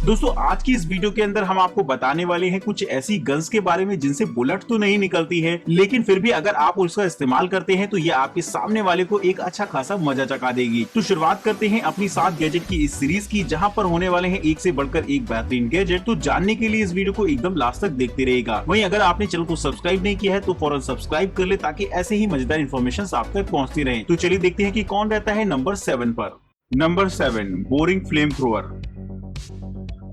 दोस्तों आज की इस वीडियो के अंदर हम आपको बताने वाले हैं कुछ ऐसी गन्स के बारे में जिनसे बुलेट तो नहीं निकलती है, लेकिन फिर भी अगर आप उसका इस्तेमाल करते हैं तो ये आपके सामने वाले को एक अच्छा खासा मजा चखा देगी। तो शुरुआत करते हैं अपनी 7 गैजेट की इस सीरीज की, जहां पर होने वाले हैं एक से बढ़कर एक बेहतरीन गैजेट। तो जानने के लिए इस वीडियो को एकदम लास्ट तक देखते रहेगा। वहीं अगर आपने चैनल को सब्सक्राइब नहीं किया है तो फौरन सब्सक्राइब कर ले, ताकि ऐसे ही मजेदार इन्फॉर्मेशन आप तक पहुंचती रहे। तो चलिए देखते हैं कि कौन रहता है नंबर 7 पर। Number 7, boring flame thrower.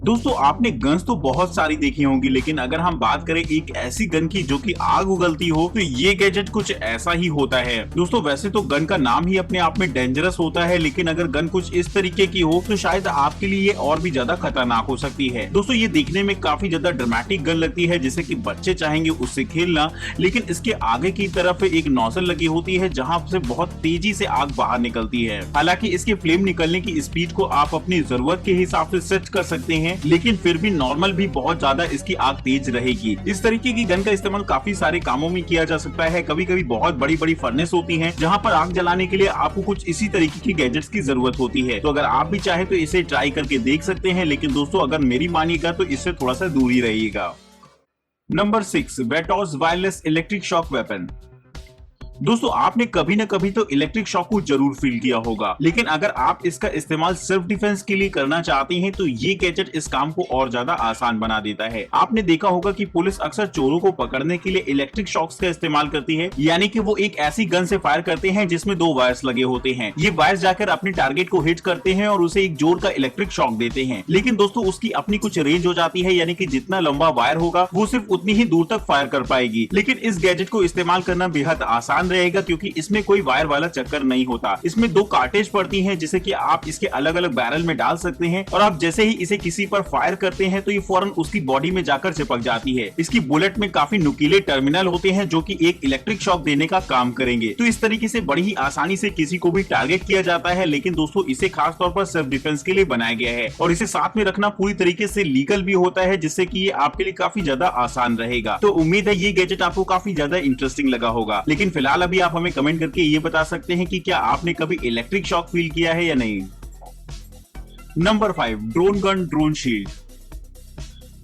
दोस्तों आपने गन्स तो बहुत सारी देखी होंगी, लेकिन अगर हम बात करें एक ऐसी गन की जो कि आग उगलती हो, तो ये गैजेट कुछ ऐसा ही होता है। दोस्तों वैसे तो गन का नाम ही अपने आप में डेंजरस होता है, लेकिन अगर गन कुछ इस तरीके की हो तो शायद आपके लिए ये और भी ज्यादा खतरनाक हो सकती है। दोस्तों ये देखने में काफी ज्यादा ड्रामेटिक गन लगती है, जिसे कि बच्चे चाहेंगे उससे खेलना, लेकिन इसके आगे की तरफ एक नोजल लगी होती है जहाँ से बहुत तेजी से आग बाहर निकलती है। हालांकि इसके फ्लेम निकलने की स्पीड को आप अपनी जरूरत के हिसाब से सेट कर सकते हैं, लेकिन फिर भी नॉर्मल भी बहुत ज्यादा इसकी आग तेज रहेगी। इस तरीके की गन का इस्तेमाल काफी सारे कामों में किया जा सकता है। कभी कभी बहुत बड़ी बड़ी फर्नेस होती हैं, जहां पर आग जलाने के लिए आपको कुछ इसी तरीके की गैजेट्स की जरूरत होती है। तो अगर आप भी चाहे तो इसे ट्राई करके देख सकते हैं, लेकिन दोस्तों अगर मेरी मानिएगा तो इससे थोड़ा सा दूर ही रहिएगा। नंबर 6, वेटॉस वायरलेस इलेक्ट्रिक शॉक वेपन। दोस्तों आपने कभी न कभी तो इलेक्ट्रिक शॉक को जरूर फील किया होगा, लेकिन अगर आप इसका इस्तेमाल सेल्फ डिफेंस के लिए करना चाहते हैं तो ये गैजेट इस काम को और ज्यादा आसान बना देता है। आपने देखा होगा कि पुलिस अक्सर चोरों को पकड़ने के लिए इलेक्ट्रिक शॉक्स का इस्तेमाल करती है, यानी कि वो एक ऐसी गन से फायर करते हैं जिसमें 2 वायर्स लगे होते हैं। ये वायर्स जाकर अपने टारगेट को हिट करते हैं और उसे एक जोर का इलेक्ट्रिक शॉक देते हैं। लेकिन दोस्तों उसकी अपनी कुछ रेंज हो जाती है, यानी कि जितना लंबा वायर होगा वो सिर्फ उतनी ही दूर तक फायर कर पाएगी। लेकिन इस गैजेट को इस्तेमाल करना बेहद आसान रहेगा, क्योंकि इसमें कोई वायर वाला चक्कर नहीं होता। इसमें 2 कार्टेज पड़ती हैं, जिसे कि आप इसके अलग अलग बैरल में डाल सकते हैं, और आप जैसे ही इसे किसी पर फायर करते हैं तो ये फौरन उसकी बॉडी में जाकर चिपक जाती है। इसकी बुलेट में काफी नुकीले टर्मिनल होते हैं जो कि एक इलेक्ट्रिक शॉक देने का काम करेंगे। तो इस तरीके से बड़ी ही आसानी से किसी को भी टारगेट किया जाता है। लेकिन दोस्तों इसे खास तौर पर सेल्फ डिफेंस के लिए बनाया गया है, और इसे साथ में रखना पूरी तरीके से लीगल भी होता है, जिससे कि ये आपके लिए काफी ज्यादा आसान रहेगा। तो उम्मीद है ये गैजेट आपको काफी ज्यादा इंटरेस्टिंग लगा होगा। लेकिन फिलहाल अभी आप हमें कमेंट करके ये बता सकते हैं कि क्या आपने कभी इलेक्ट्रिक शॉक फील किया है या नहीं। Number 5, drone gun drone shield.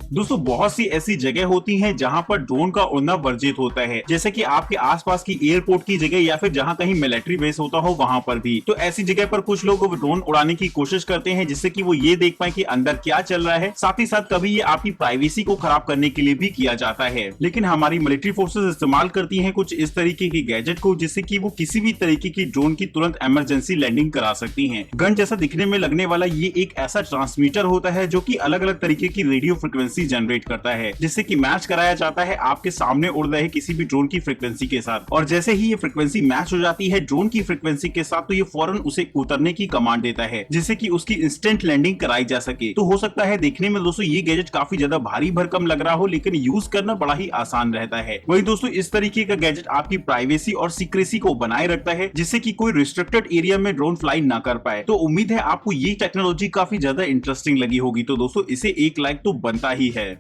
दोस्तों बहुत सी ऐसी जगह होती हैं जहां पर ड्रोन का उड़ना वर्जित होता है, जैसे कि आपके आसपास की एयरपोर्ट की जगह या फिर जहां कहीं मिलिट्री बेस होता हो वहां पर भी। तो ऐसी जगह पर कुछ लोग ड्रोन उड़ाने की कोशिश करते हैं, जिससे कि वो ये देख पाए कि अंदर क्या चल रहा है। साथ ही साथ कभी ये आपकी प्राइवेसी को खराब करने के लिए भी किया जाता है। लेकिन हमारी मिलिट्री फोर्सेस इस्तेमाल करती है कुछ इस तरीके की गैजेट को, जिससे कि वो किसी भी तरीके की ड्रोन की तुरंत इमरजेंसी लैंडिंग करा सकती है। गन जैसा दिखने में लगने वाला ये एक ऐसा ट्रांसमीटर होता है जो की अलग अलग तरीके की रेडियो फ्रिक्वेंसी जनरेट करता है, जिससे कि मैच कराया जाता है आपके सामने उड़ रहे किसी भी ड्रोन की फ्रीक्वेंसी के साथ। और जैसे ही ये फ्रीक्वेंसी मैच हो जाती है ड्रोन की फ्रीक्वेंसी के साथ, तो ये फौरन उसे उतरने की कमांड देता है, जिससे कि उसकी इंस्टेंट लैंडिंग कराई जा सके। तो हो सकता है देखने में दोस्तों ये गैजेट काफी ज्यादा भारी भरकम लग रहा हो, लेकिन यूज करना बड़ा ही आसान रहता है। वही दोस्तों इस तरीके का गैजेट आपकी प्राइवेसी और सीक्रेसी को बनाए रखता है, जिससे कि कोई रिस्ट्रिक्टेड एरिया में ड्रोन फ्लाई ना कर पाए। तो उम्मीद है आपको ये टेक्नोलॉजी काफी ज्यादा इंटरेस्टिंग लगी होगी। तो दोस्तों इसे 1 लाइक तो बनता ही है।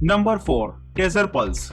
Number 4, taser pulse.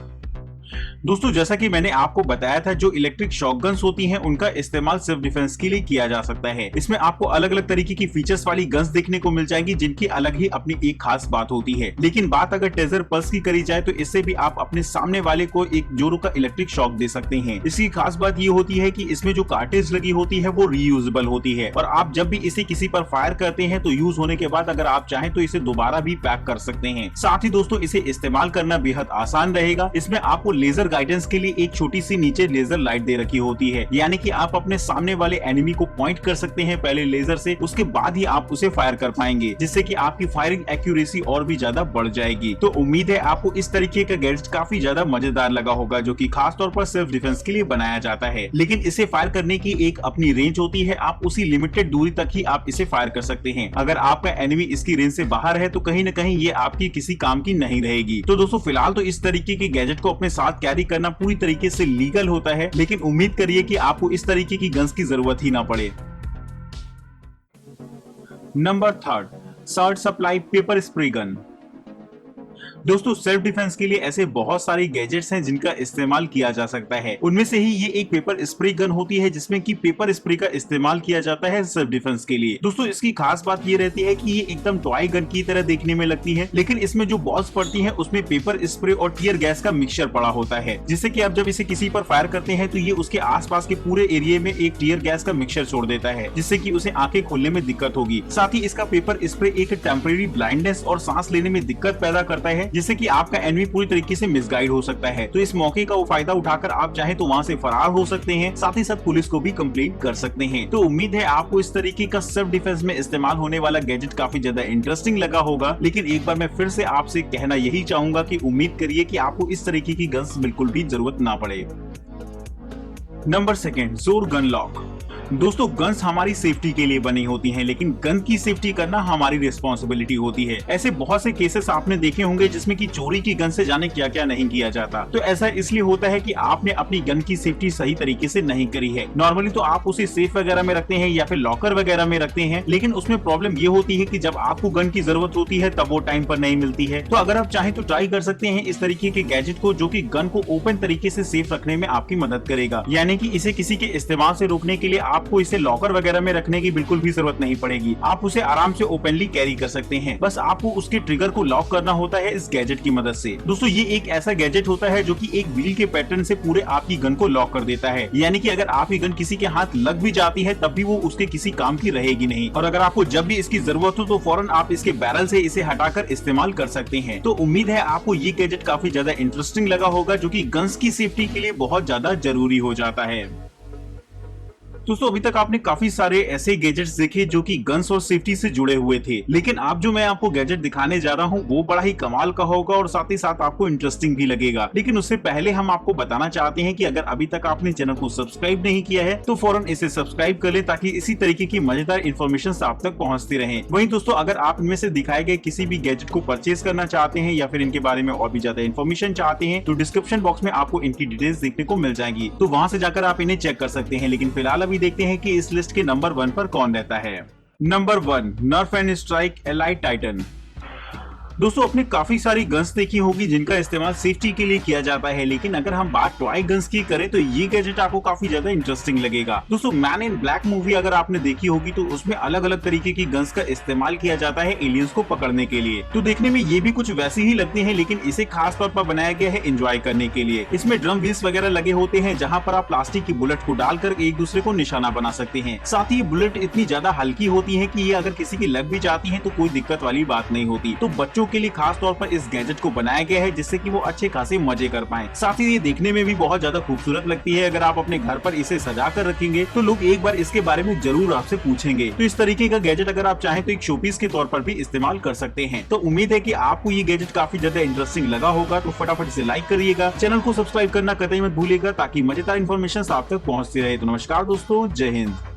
दोस्तों जैसा कि मैंने आपको बताया था, जो इलेक्ट्रिक शॉटगन्स होती हैं उनका इस्तेमाल सेल्फ डिफेंस के लिए किया जा सकता है। इसमें आपको अलग अलग तरीके की फीचर्स वाली गन्स देखने को मिल जाएंगी, जिनकी अलग ही अपनी एक खास बात होती है। लेकिन बात अगर टेजर पल्स की करी जाए तो इससे भी आप अपने सामने वाले को एक जोरों का इलेक्ट्रिक शॉक दे सकते हैं। इसकी खास बात ये होती है कि इसमें जो कार्टेज लगी होती है वो रीयूजेबल होती है, और आप जब भी इसे किसी पर फायर करते हैं तो यूज होने के बाद अगर आप चाहें तो इसे दोबारा भी पैक कर सकते हैं। साथ ही दोस्तों इसे इस्तेमाल करना बेहद आसान रहेगा। इसमें आपको लेजर गाइडेंस के लिए एक छोटी सी नीचे लेजर लाइट दे रखी होती है, यानी कि आप अपने सामने वाले एनिमी को पॉइंट कर सकते हैं पहले लेजर से, उसके बाद ही आप उसे फायर कर पाएंगे, जिससे कि आपकी फायरिंग एक्यूरेसी और भी ज्यादा बढ़ जाएगी। तो उम्मीद है आपको इस तरीके का गैजेट काफी ज्यादा मजेदार लगा होगा, जो कि खास तौर पर सेल्फ डिफेंस के लिए बनाया जाता है। लेकिन इसे फायर करने की एक अपनी रेंज होती है, आप उसी लिमिटेड दूरी तक ही आप इसे फायर कर सकते हैं। अगर आपका एनिमी इसकी रेंज से बाहर है तो कहीं न कहीं ये आपकी किसी काम की नहीं रहेगी। तो दोस्तों फिलहाल तो इस तरीके के गैजेट को अपने साथ कैरी करना पूरी तरीके से लीगल होता है, लेकिन उम्मीद करिए कि आपको इस तरीके की गन्स की जरूरत ही ना पड़े। Number 3, short supply paper spray gun. दोस्तों सेल्फ डिफेंस के लिए ऐसे बहुत सारे गैजेट्स हैं जिनका इस्तेमाल किया जा सकता है। उनमें से ही ये एक पेपर स्प्रे गन होती है जिसमें कि पेपर स्प्रे का इस्तेमाल किया जाता है सेल्फ डिफेंस के लिए। दोस्तों इसकी खास बात ये रहती है कि ये एकदम टॉय गन की तरह देखने में लगती है, लेकिन इसमें जो बॉल्स पड़ती है उसमें पेपर स्प्रे और टीयर गैस का मिक्सचर पड़ा होता है, जिससे कि आप जब इसे किसी पर फायर करते हैं तो ये उसके आसपास के पूरे एरिया में एक टीयर गैस का मिक्सचर छोड़ देता है, जिससे कि उसे आंखें खोलने में दिक्कत होगी। साथ ही इसका पेपर स्प्रे एक टेम्परेरी ब्लाइंडनेस और सांस लेने में दिक्कत पैदा करता है, जिससे कि आपका एनिमी पूरी तरीके से मिसगाइड हो सकता है। तो इस मौके का वो फायदा उठाकर आप चाहे तो वहाँ से फरार हो सकते हैं, साथ ही साथ पुलिस को भी कंप्लेंट कर सकते हैं। तो उम्मीद है आपको इस तरीके का सेल्फ डिफेंस में इस्तेमाल होने वाला गैजेट काफी ज्यादा इंटरेस्टिंग लगा होगा। लेकिन एक बार मैं फिर से आपसे कहना यही चाहूंगा कि उम्मीद करिए कि आपको इस तरीके की गन्स बिल्कुल भी जरूरत ना पड़े। नंबर 2, जोर गन लॉक। दोस्तों गन्स हमारी सेफ्टी के लिए बनी होती हैं, लेकिन गन की सेफ्टी करना हमारी रिस्पॉन्सिबिलिटी होती है। ऐसे बहुत से केसेस आपने देखे होंगे जिसमें कि चोरी की गन से जाने क्या क्या नहीं किया जाता। तो ऐसा इसलिए होता है कि आपने अपनी गन की सेफ्टी सही तरीके से नहीं करी है। नॉर्मली तो आप उसे सेफ वगैरह में रखते हैं या फिर लॉकर वगैरह में रखते हैं, लेकिन उसमें प्रॉब्लम ये होती है कि जब आपको गन की जरूरत होती है तब वो टाइम पर नहीं मिलती है। तो अगर आप चाहें तो ट्राई कर सकते हैं इस तरीके के गैजेट को, जो कि गन को ओपन तरीके से सेफ रखने में आपकी मदद करेगा। यानी कि इसे किसी के इस्तेमाल से रोकने के लिए आपको इसे लॉकर वगैरह में रखने की बिल्कुल भी जरूरत नहीं पड़ेगी। आप उसे आराम से ओपनली कैरी कर सकते हैं। बस आपको उसके ट्रिगर को लॉक करना होता है इस गैजेट की मदद से। दोस्तों ये एक ऐसा गैजेट होता है जो कि एक व्हील के पैटर्न से पूरे आपकी गन को लॉक कर देता है। यानी कि अगर आपकी गन किसी के हाथ लग भी जाती है तब भी वो उसके किसी काम की रहेगी नहीं, और अगर आपको जब भी इसकी जरूरत हो तो फौरन आप इसके बैरल से इसे हटाकर इस्तेमाल कर सकते हैं। तो उम्मीद है आपको ये गैजेट काफी ज्यादा इंटरेस्टिंग लगा होगा, जो कि गन्स की सेफ्टी के लिए बहुत ज्यादा जरूरी हो जाता है। दोस्तों अभी तक आपने काफी सारे ऐसे गैजेट्स देखे जो कि गन्स और सेफ्टी से जुड़े हुए थे, लेकिन अब जो मैं आपको गैजेट दिखाने जा रहा हूँ वो बड़ा ही कमाल का होगा और साथ ही साथ आपको इंटरेस्टिंग भी लगेगा। लेकिन उससे पहले हम आपको बताना चाहते हैं कि अगर अभी तक आपने चैनल को सब्सक्राइब नहीं किया है तो फौरन इसे सब्सक्राइब कर ले, ताकि इसी तरीके की मजेदार इन्फॉर्मेशन आप तक पहुंचती रहे। वहीं दोस्तों अगर आप इनमें से दिखाए गए किसी भी गैजेट को परचेज करना चाहते हैं या फिर इनके बारे में और भी ज्यादा इन्फॉर्मेशन चाहते हैं तो डिस्क्रिप्शन बॉक्स में आपको इनकी डिटेल्स देखने को मिल जाएगी, तो वहां से जाकर आप इन्हें चेक कर सकते हैं। लेकिन फिलहाल अभी देखते हैं कि इस लिस्ट के नंबर 1 पर कौन रहता है। Number 1, Nerf and Strike Elite Titan. दोस्तों आपने काफी सारी गन्स देखी होगी जिनका इस्तेमाल सेफ्टी के लिए किया जाता है, लेकिन अगर हम बात टॉय गन्स की करें तो ये गैजेट आपको काफी ज्यादा इंटरेस्टिंग लगेगा। दोस्तों मैन इन ब्लैक मूवी अगर आपने देखी होगी तो उसमें अलग अलग तरीके की गन्स का इस्तेमाल किया जाता है एलियंस को पकड़ने के लिए। तो देखने में ये भी कुछ वैसी ही लगती है, लेकिन इसे खास तौर पर बनाया गया है एंजॉय करने के लिए। इसमें ड्रम व्हील्स वगैरह लगे होते हैं जहाँ पर आप प्लास्टिक की बुलेट को डालकर एक दूसरे को निशाना बना सकते हैं। साथ ही बुलेट इतनी ज्यादा हल्की होती है कि ये अगर किसी की लग भी जाती है तो कोई दिक्कत वाली बात नहीं होती। तो बच्चों के लिए खास तौर पर इस गैजेट को बनाया गया है जिससे कि वो अच्छे खासे मजे कर पाएं। साथ ही ये देखने में भी बहुत ज्यादा खूबसूरत लगती है। अगर आप अपने घर पर इसे सजा कर रखेंगे तो लोग एक बार इसके बारे में जरूर आपसे पूछेंगे। तो इस तरीके का गैजेट अगर आप चाहें तो एक शोपीस के तौर पर भी इस्तेमाल कर सकते हैं। तो उम्मीद है कि आपको ये गैजेट काफी ज्यादा इंटरेस्टिंग लगा होगा। तो फटाफट इसे लाइक करिएगा, चैनल को सब्सक्राइब करना कतई मत भूलिएगा ताकि मजेदार इन्फॉर्मेशन आप तक पहुँचती रहे। तो नमस्कार दोस्तों, जय हिंद।